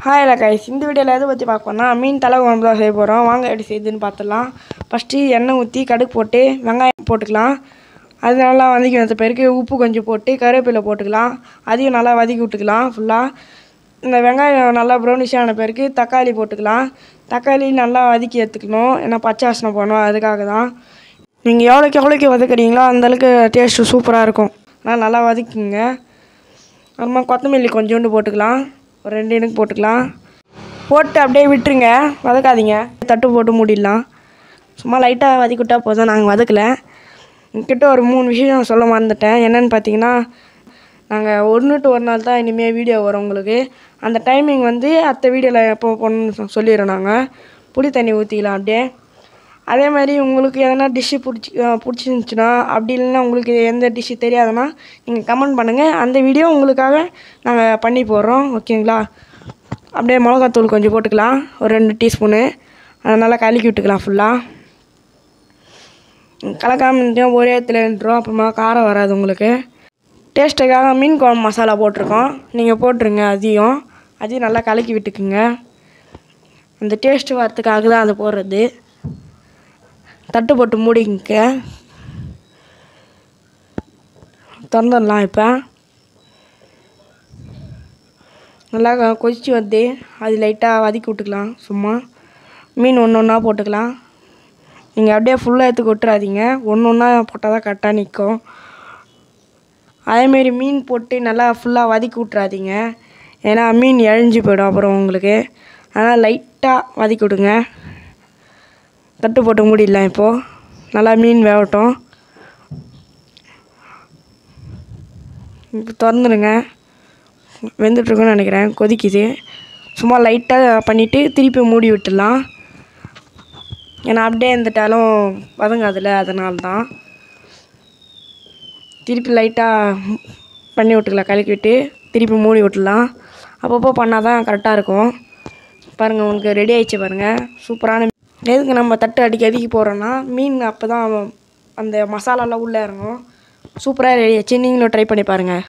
Hi guys, இந்த வீடியோவில் எதை பற்றி பார்ப்போம்னா மீன் தலை குழம்பு தான் செய்ய போகிறோம். வாங்க எப்படி செய்யுதுன்னு பார்த்துடலாம். ஃபஸ்ட்டு எண்ணெய் ஊற்றி கடுகு போட்டு வெங்காயம் போட்டுக்கலாம். அது நல்லா வதக்கி வந்த பிறகு உப்பு கொஞ்சம் போட்டு கருவேப்பிலை போட்டுக்கலாம். அதையும் நல்லா வதக்கி விட்டுக்கலாம். ஃபுல்லாக இந்த வெங்காயம் நல்லா ப்ரௌனிஷாக ஆன பிறகு தக்காளி போட்டுக்கலாம். தக்காளி நல்லா வதக்கி எடுத்துக்கணும், ஏன்னா பச்சை வாசனை போகணும். அதுக்காக தான் நீங்கள் எவ்வளோக்கு வதக்குறீங்களோ அந்தளவுக்கு டேஸ்ட்டு சூப்பராக இருக்கும். அதனால் நல்லா வதக்கிங்க. அப்புறமா கொத்தமல்லி கொஞ்சோண்டு போட்டுக்கலாம், ஒரு 2 இனுக்கு போட்டுக்கலாம். போட்டு அப்படியே விட்டுருங்க, வதக்காதீங்க. தட்டு போட்டு மூடிடலாம். சும்மா லைட்டாக வதக்கி விட்டால் போதும். நாங்கள் வதக்கலை. என்கிட்ட ஒரு 3 விஷயம் சொல்ல மறந்துட்டேன். என்னென்னு பார்த்தீங்கன்னா, நாங்கள் 1 to 1 நாள் தான் இனிமேல் வீடியோ வரும் உங்களுக்கு. அந்த டைமிங் வந்து அடுத்த வீடியோவில் எப்போ போடணும்னு சொல்லிடுறோம். நாங்கள் புளி தண்ணி ஊற்றிக்கலாம் அப்படியே. அதே மாதிரி உங்களுக்கு எதனா டிஷ்ஷு பிடிச்சிருந்துச்சின்னா, அப்படி இல்லைன்னா உங்களுக்கு எந்த டிஷ்ஷு தெரியாதுன்னா நீங்கள் கமெண்ட் பண்ணுங்கள். அந்த வீடியோ உங்களுக்காக நாங்கள் பண்ணி போடுறோம், ஓகேங்களா? அப்படியே மிளகாத்தூள் கொஞ்சம் போட்டுக்கலாம், ஒரு 2 டீஸ்பூனு. அதை நல்லா கலக்கி விட்டுக்கலாம். ஃபுல்லாக கலக்காமல் ஒரே இடத்துல நின்றுடும், அப்புறமா காரம் வராது உங்களுக்கு. டேஸ்ட்டுக்காக மீன் குழம்பு மசாலா போட்டிருக்கோம், நீங்கள் போட்டுருங்க. அதையும் நல்லா கலக்கி விட்டுக்குங்க. அந்த டேஸ்ட்டு வரத்துக்காக தான் அதை போடுறது. தட்டு போட்டு மூடிங்க, திறந்துடலாம். இப்போ நல்லா கொதிச்சு வந்து அது லைட்டாக வதக்கி விட்டுக்கலாம். சும்மா மீன் ஒன்று ஒன்றா போட்டுக்கலாம். நீங்கள் அப்படியே ஃபுல்லாக எடுத்து கொட்டுறாதீங்க, ஒன்று ஒன்றா போட்டால் தான் கரெக்டாக நிற்கும். அதேமாரி மீன் போட்டு நல்லா ஃபுல்லாக வதக்கி விட்றாதீங்க, ஏன்னா மீன் இழஞ்சி போயிடும் அப்புறம் உங்களுக்கு. அதனால் லைட்டாக வதக்கி விடுங்க. தட்டு போட்டு மூடிடலாம். இப்போது நல்லா மீன் வேகட்டும். இப்போ திறந்துடுங்க, வெந்துட்டுருக்குன்னு நினைக்கிறேன். கொதிக்குது. சும்மா லைட்டாக பண்ணிவிட்டு திருப்பி மூடி விட்டுடலாம், ஏன்னா அப்படியே இருந்துட்டாலும் வதங்காதில்ல. அதனால தான் திருப்பி லைட்டாக பண்ணி விட்டுக்கலாம். கலக்கி விட்டு திருப்பி மூடி விட்டுடலாம். அப்பப்போ பண்ணால் தான் கரெக்டாக இருக்கும். பாருங்கள், உங்களுக்கு ரெடி ஆகிடுச்சு பாருங்கள். சூப்பரான எதுக்கு நம்ம தட்டு அடிக்கடிக்கு போடுறோன்னா, மீன் அப்போ தான் அந்த மசாலாலாம் உள்ளே இறங்கும். சூப்பராக ரெடி ஆச்சு. நீங்களும் ட்ரை பண்ணி பாருங்கள்.